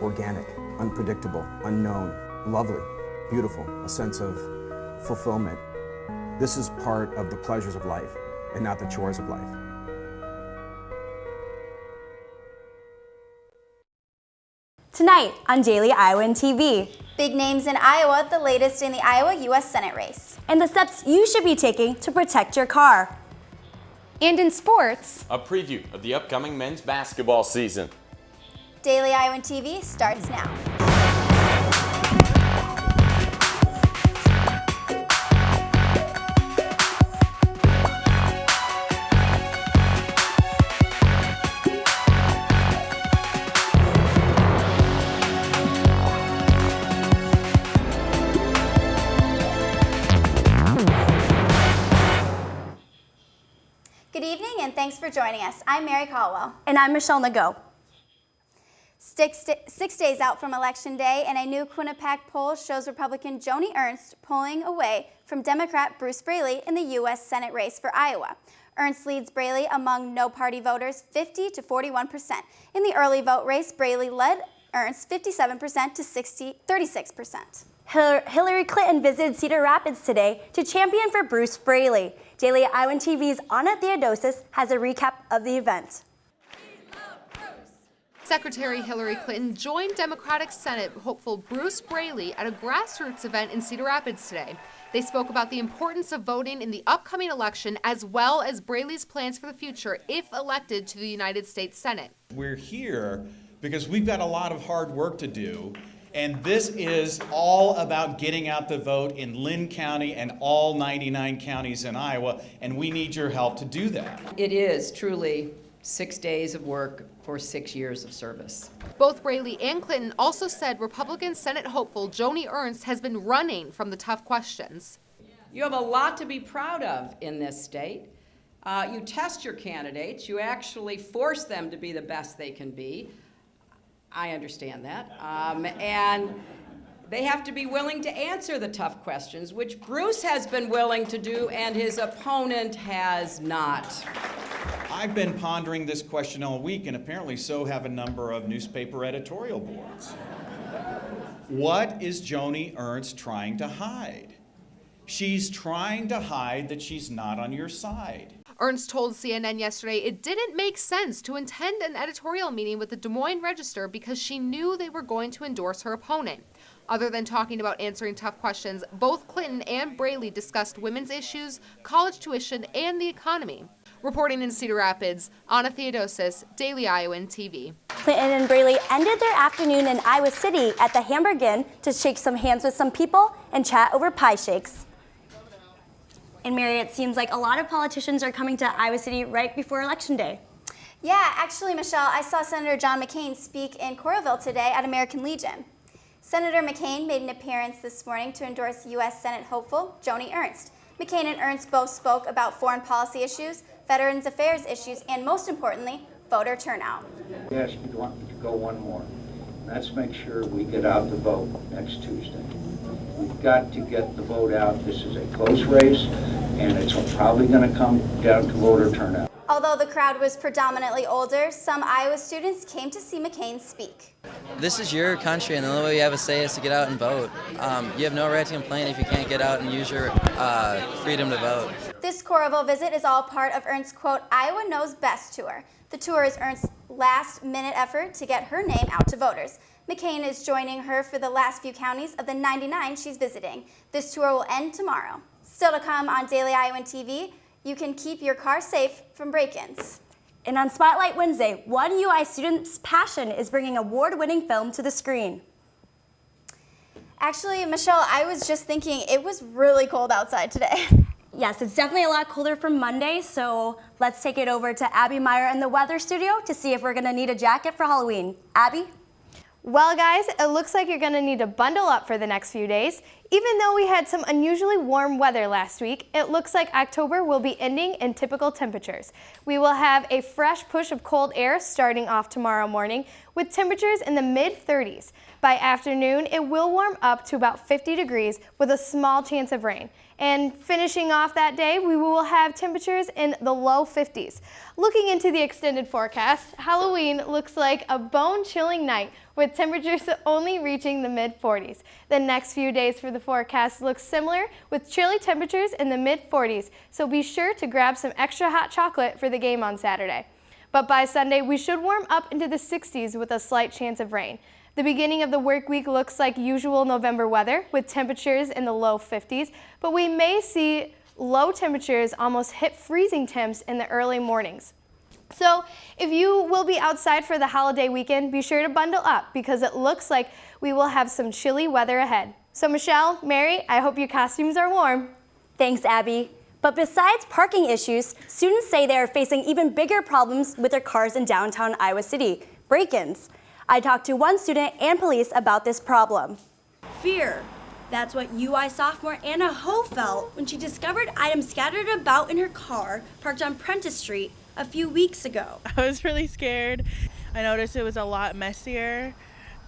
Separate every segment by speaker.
Speaker 1: organic, unpredictable, unknown, lovely, beautiful, a sense of fulfillment. This is part of the pleasures of life and not the chores of life.
Speaker 2: Tonight on Daily Iowan TV.
Speaker 3: Big names in Iowa, the latest in the Iowa U.S. Senate race.
Speaker 2: And the steps you should be taking to protect your car.
Speaker 4: And in sports,
Speaker 5: a preview of the upcoming men's basketball season.
Speaker 3: Daily Iowan TV starts now. Good evening and thanks for joining us. I'm Mary Caldwell.
Speaker 2: And I'm Michelle Nago.
Speaker 3: 6 days out from Election Day, and a new Quinnipiac poll shows Republican Joni Ernst pulling away from Democrat Bruce Braley in the U.S. Senate race for Iowa. Ernst leads Braley among no-party voters 50 to 41%. In the early vote race, Braley led Ernst 57% to 36%.
Speaker 2: Hillary Clinton visited Cedar Rapids today to champion for Bruce Braley. Daily Iowan TV's Anna Theodosis has a recap of the event.
Speaker 4: Secretary Hillary Clinton joined Democratic Senate hopeful Bruce Braley at a grassroots event in Cedar Rapids today. They spoke about the importance of voting in the upcoming election as well as Braley's plans for the future if elected to the United States Senate.
Speaker 6: We're here because we've got a lot of hard work to do, and this is all about getting out the vote in Lynn County and all 99 counties in Iowa, and we need your help to do that.
Speaker 7: It is truly 6 days of work for 6 years of service.
Speaker 4: Both Braley and Clinton also said Republican Senate hopeful Joni Ernst has been running from the tough questions.
Speaker 7: You have a lot to be proud of in this state. You test your candidates. You actually force them to be the best they can be. I understand that. And they have to be willing to answer the tough questions, which Bruce has been willing to do and his opponent has not.
Speaker 6: I've been pondering this question all week, and apparently so have a number of newspaper editorial boards. What is Joni Ernst trying to hide? She's trying to hide that she's not on your side.
Speaker 4: Ernst told CNN yesterday it didn't make sense to attend an editorial meeting with the Des Moines Register because she knew they were going to endorse her opponent. Other than talking about answering tough questions, both Clinton and Braley discussed women's issues, college tuition, and the economy. Reporting in Cedar Rapids, Anna Theodosis, Daily Iowan TV.
Speaker 2: Clinton and Braley ended their afternoon in Iowa City at the Hamburg Inn to shake some hands with some people and chat over pie shakes. And Mary, it seems like a lot of politicians are coming to Iowa City right before Election Day.
Speaker 3: Yeah, actually, Michelle, I saw Senator John McCain speak in Coralville today at American Legion. Senator McCain made an appearance this morning to endorse U.S. Senate hopeful Joni Ernst. McCain and Ernst both spoke about foreign policy issues, Veterans Affairs issues, and most importantly, voter turnout.
Speaker 8: Yes, we want to go one more. Let's make sure we get out the vote next Tuesday. We've got to get the vote out. This is a close race, and it's probably going to come down to voter turnout.
Speaker 3: Although the crowd was predominantly older, some Iowa students came to see McCain speak.
Speaker 9: This is your country, and the only way you have a say is to get out and vote. You have no right to complain if you can't get out and use your freedom to vote.
Speaker 3: This Coralville visit is all part of Ernst's, quote, Iowa Knows Best tour. The tour is Ernst's last-minute effort to get her name out to voters. McCain is joining her for the last few counties of the 99 she's visiting. This tour will end tomorrow. Still to come on Daily Iowan TV, you can keep your car safe from break-ins.
Speaker 2: And on Spotlight Wednesday, one UI student's passion is bringing award-winning film to the screen.
Speaker 3: Actually, Michelle, I was just thinking it was really cold outside today.
Speaker 2: Yes, it's definitely a lot colder from Monday, so let's take it over to Abby Meyer in the weather studio to see if we're gonna need a jacket for Halloween. Abby?
Speaker 10: Well, guys, it looks like you're going to need to bundle up for the next few days. Even though we had some unusually warm weather last week, it looks like October will be ending in typical temperatures. We will have a fresh push of cold air starting off tomorrow morning with temperatures in the mid-30s. By afternoon, it will warm up to about 50 degrees with a small chance of rain. And finishing off that day, we will have temperatures in the low 50s. Looking into the extended forecast, Halloween looks like a bone-chilling night with temperatures only reaching the mid-40s. The next few days for the forecast looks similar with chilly temperatures in the mid-40s, so be sure to grab some extra hot chocolate for the game on Saturday. But by Sunday, we should warm up into the 60s with a slight chance of rain. The beginning of the work week looks like usual November weather with temperatures in the low 50s, but we may see low temperatures almost hit freezing temps in the early mornings. So if you will be outside for the holiday weekend, be sure to bundle up because it looks like we will have some chilly weather ahead. So Michelle, Mary, I hope your costumes are warm.
Speaker 2: Thanks, Abby. But besides parking issues, students say they are facing even bigger problems with their cars in downtown Iowa City, break-ins. I talked to one student and police about this problem. Fear. That's what UI sophomore Anna Ho felt when she discovered items scattered about in her car parked on Prentice Street a few weeks ago.
Speaker 11: I was really scared. I noticed it was a lot messier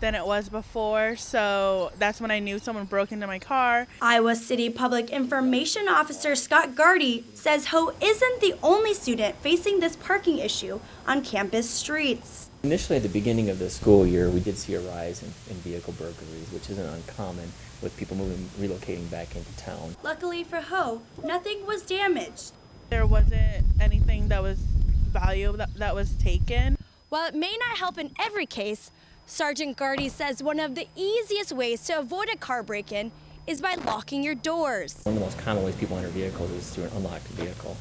Speaker 11: than it was before, so that's when I knew someone broke into my car.
Speaker 2: Iowa City Public Information Officer Scott Gardy says Ho isn't the only student facing this parking issue on campus streets.
Speaker 12: Initially, at the beginning of the school year, we did see a rise in vehicle burglaries, which isn't uncommon with people relocating back into town.
Speaker 2: Luckily for Ho, nothing was damaged.
Speaker 11: There wasn't anything that was valuable that was taken.
Speaker 2: While it may not help in every case, Sergeant Gardy says one of the easiest ways to avoid a car break-in is by locking your doors.
Speaker 12: One of the most common ways people enter vehicles is through an unlocked vehicle,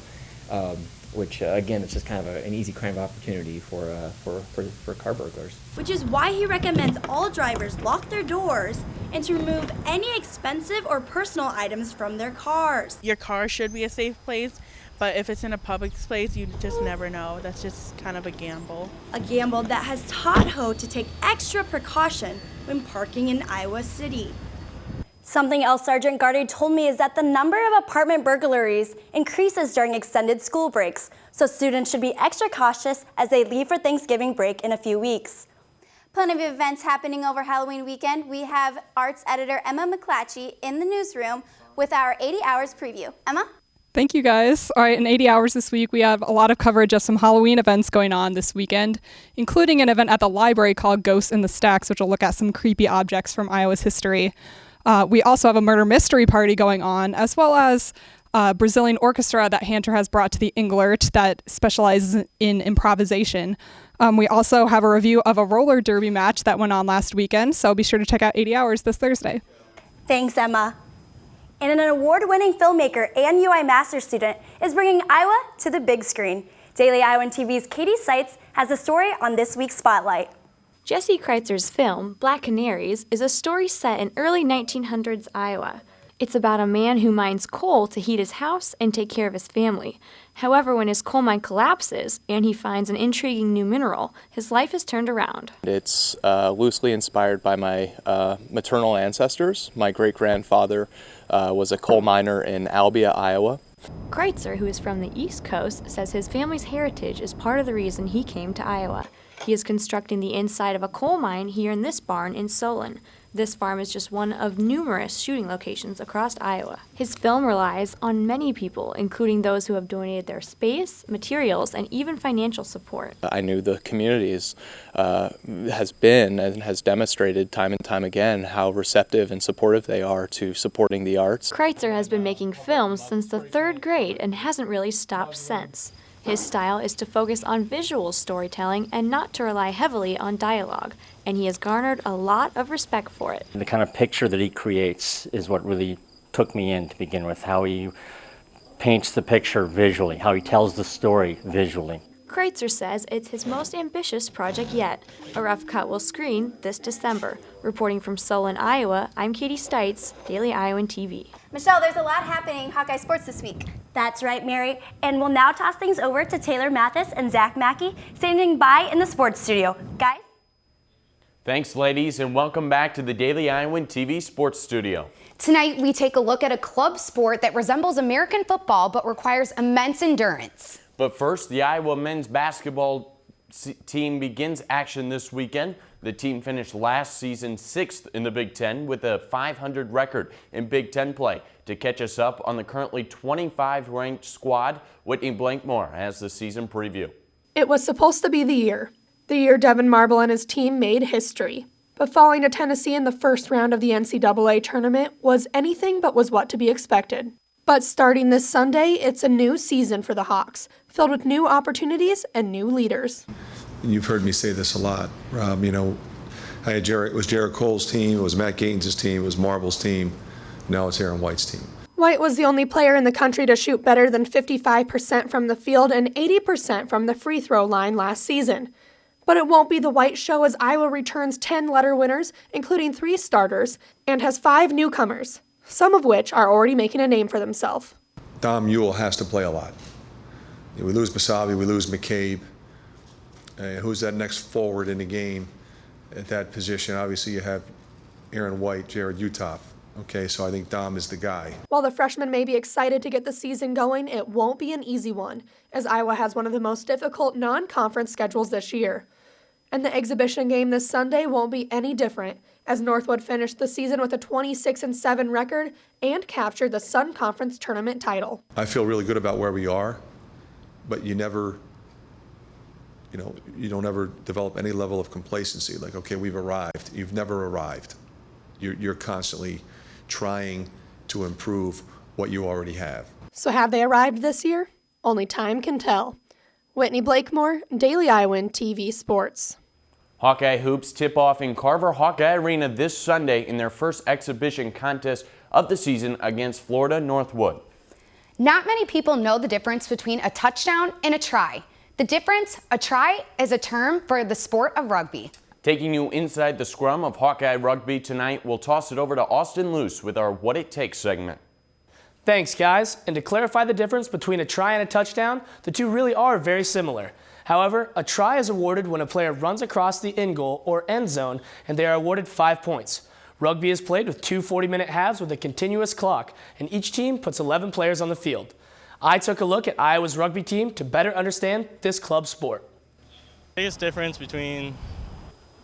Speaker 12: which again, it's just kind of an easy crime opportunity for car burglars.
Speaker 2: Which is why he recommends all drivers lock their doors and to remove any expensive or personal items from their cars.
Speaker 11: Your car should be a safe place, but if it's in a public place, you just never know. That's just kind of a gamble.
Speaker 2: A gamble that has taught Ho to take extra precaution when parking in Iowa City. Something else Sergeant Gardy told me is that the number of apartment burglaries increases during extended school breaks, so students should be extra cautious as they leave for Thanksgiving break in a few weeks.
Speaker 3: Plenty of events happening over Halloween weekend. We have arts editor Emma McClatchy in the newsroom with our 80 Hours preview. Emma?
Speaker 13: Thank you, guys. All right, in 80 Hours this week, we have a lot of coverage of some Halloween events going on this weekend, including an event at the library called Ghosts in the Stacks, which will look at some creepy objects from Iowa's history. We also have a murder mystery party going on, as well as a Brazilian orchestra that Hunter has brought to the Englert that specializes in improvisation. We also have a review of a roller derby match that went on last weekend, so be sure to check out 80 Hours this Thursday.
Speaker 2: Thanks, Emma. And an award-winning filmmaker and UI master's student is bringing Iowa to the big screen. Daily Iowan TV's Katie Seitz has a story on this week's Spotlight.
Speaker 14: Jesse Kreitzer's film, Black Canaries, is a story set in early 1900s Iowa. It's about a man who mines coal to heat his house and take care of his family. However, when his coal mine collapses and he finds an intriguing new mineral, his life is turned around.
Speaker 15: It's loosely inspired by my maternal ancestors. My great-grandfather was a coal miner in Albia, Iowa.
Speaker 14: Kreitzer, who is from the East Coast, says his family's heritage is part of the reason he came to Iowa. He is constructing the inside of a coal mine here in this barn in Solon. This farm is just one of numerous shooting locations across Iowa. His film relies on many people, including those who have donated their space, materials, and even financial support.
Speaker 15: I knew the community has been and has demonstrated time and time again how receptive and supportive they are to supporting the arts.
Speaker 14: Kreitzer has been making films since the 3rd grade and hasn't really stopped since. His style is to focus on visual storytelling and not to rely heavily on dialogue, and he has garnered a lot of respect for it.
Speaker 16: The kind of picture that he creates is what really took me in to begin with, how he paints the picture visually, how he tells the story visually.
Speaker 14: Kreitzer says it's his most ambitious project yet. A rough cut will screen this December. Reporting from Solon, Iowa, I'm Katie Stites, Daily Iowan TV.
Speaker 3: Michelle, there's a lot happening in Hawkeye sports this week.
Speaker 2: That's right, Mary. And we'll now toss things over to Taylor Mathis and Zach Mackey, standing by in the sports studio. Guys?
Speaker 5: Thanks, ladies, and welcome back to the Daily Iowan TV Sports Studio.
Speaker 17: Tonight, we take a look at a club sport that resembles American football but requires immense endurance.
Speaker 5: But first, the Iowa men's basketball team begins action this weekend. The team finished last season 6th in the Big Ten with a .500 record in Big Ten play. To catch us up on the currently 25-ranked squad, Whitney Blankmore has the season preview.
Speaker 18: It was supposed to be the year Devin Marble and his team made history. But falling to Tennessee in the first round of the NCAA tournament was anything but was what to be expected. But starting this Sunday, it's a new season for the Hawks, filled with new opportunities and new leaders.
Speaker 19: You've heard me say this a lot, Rob. It was Jared Cole's team, it was Matt Gaines' team, it was Marble's team, now it's Aaron White's team.
Speaker 18: White was the only player in the country to shoot better than 55% from the field and 80% from the free throw line last season. But it won't be the White show as Iowa returns 10 letter winners, including 3 starters, and has 5 newcomers, some of which are already making a name for themselves.
Speaker 19: Dom Ewell has to play a lot. We lose Basavi, we lose McCabe. Who's that next forward in the game at that position? Obviously, you have Aaron White, Jared Uthoff. Okay, so I think Dom is the guy.
Speaker 18: While the freshmen may be excited to get the season going, it won't be an easy one, as Iowa has one of the most difficult non-conference schedules this year. And the exhibition game this Sunday won't be any different, as Northwood finished the season with a 26-7 record and captured the Sun Conference tournament title.
Speaker 19: I feel really good about where we are, but you don't ever develop any level of complacency, like, okay, we've arrived. You've never arrived. You're constantly trying to improve what you already have.
Speaker 18: So have they arrived this year? Only time can tell. Whitney Blakemore, Daily Iowan TV Sports.
Speaker 5: Hawkeye hoops tip off in Carver Hawkeye Arena this Sunday in their first exhibition contest of the season against Florida Northwood.
Speaker 17: Not many people know the difference between a touchdown and a try. The difference, a try, is a term for the sport of rugby.
Speaker 5: Taking you inside the scrum of Hawkeye Rugby tonight, we'll toss it over to Austin Luce with our What It Takes segment.
Speaker 20: Thanks, guys. And to clarify the difference between a try and a touchdown, the two really are very similar. However, a try is awarded when a player runs across the in goal or end zone, and they are awarded 5 points. Rugby is played with 2 40-minute halves with a continuous clock, and each team puts 11 players on the field. I took a look at Iowa's rugby team to better understand this club sport.
Speaker 21: The biggest difference between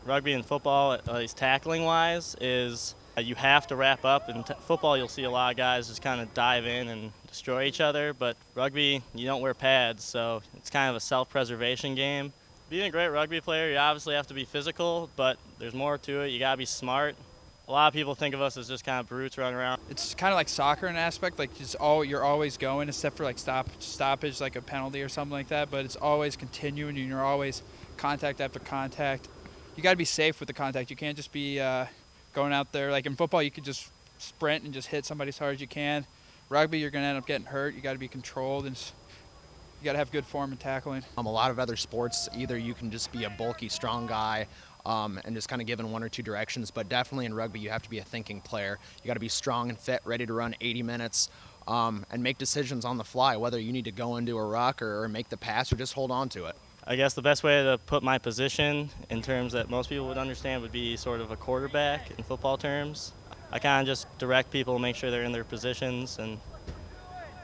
Speaker 21: rugby and football, at least tackling-wise, is you have to wrap up. In football, you'll see a lot of guys just kind of dive in and destroy each other, but rugby, you don't wear pads, so it's kind of a self-preservation game. Being a great rugby player, you obviously have to be physical, but there's more to it. You got to be smart. A lot of people think of us as just kind of brutes running around.
Speaker 22: It's kind of like soccer in an aspect, like you're always going, except for like stoppage, like a penalty or something like that, but it's always continuing and you're always contact after contact. You got to be safe with the contact. You can't just be going out there. Like in football, you could just sprint and just hit somebody as hard as you can. Rugby, you're going to end up getting hurt. You got to be controlled and you got to have good form and tackling.
Speaker 23: A lot of other sports, either you can just be a bulky, strong guy and just kind of give in 1 or 2 directions, but definitely in rugby, you have to be a thinking player. You got to be strong and fit, ready to run 80 minutes and make decisions on the fly, whether you need to go into a ruck or make the pass or just hold on to it.
Speaker 21: I guess the best way to put my position in terms that most people would understand would be sort of a quarterback in football terms. I kind of just direct people, make sure they're in their positions and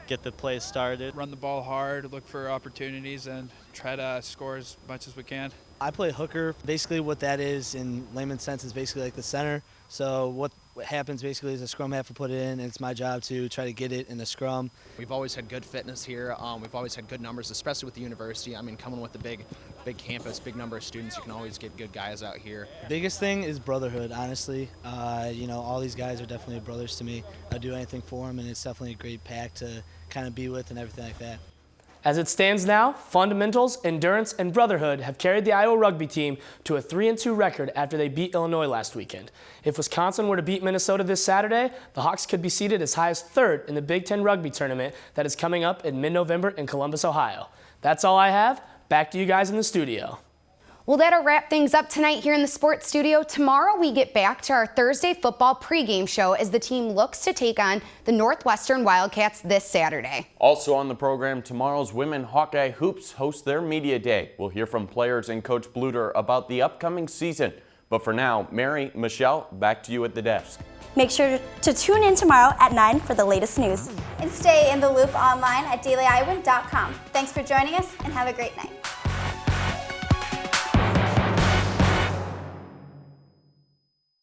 Speaker 21: get the plays started.
Speaker 22: Run the ball hard, look for opportunities, and try to score as much as we can.
Speaker 24: I play hooker. Basically what that is in layman's sense is basically like the center. So what happens basically is a scrum half will put it in, and it's my job to try to get it in the scrum.
Speaker 23: We've always had good fitness here. We've always had good numbers, especially with the university. I mean, coming with a big campus, big number of students, you can always get good guys out here.
Speaker 24: Biggest thing is brotherhood, honestly. All these guys are definitely brothers to me. I'd do anything for them, and it's definitely a great pack to kind of be with and everything like that.
Speaker 20: As it stands now, fundamentals, endurance, and brotherhood have carried the Iowa rugby team to a 3-2 record after they beat Illinois last weekend. If Wisconsin were to beat Minnesota this Saturday, the Hawks could be seated as high as 3rd in the Big Ten rugby tournament that is coming up in mid-November in Columbus, Ohio. That's all I have. Back to you guys in the studio.
Speaker 17: Well, that'll wrap things up tonight here in the sports studio. Tomorrow, we get back to our Thursday football pregame show as the team looks to take on the Northwestern Wildcats this Saturday.
Speaker 5: Also on the program, tomorrow's Women Hawkeye Hoops host their media day. We'll hear from players and Coach Bluter about the upcoming season. But for now, Mary, Michelle, back to you at the desk.
Speaker 2: Make sure to tune in tomorrow at 9 for the latest news.
Speaker 3: And stay in the loop online at dailyiowan.com. Thanks for joining us and have a great night.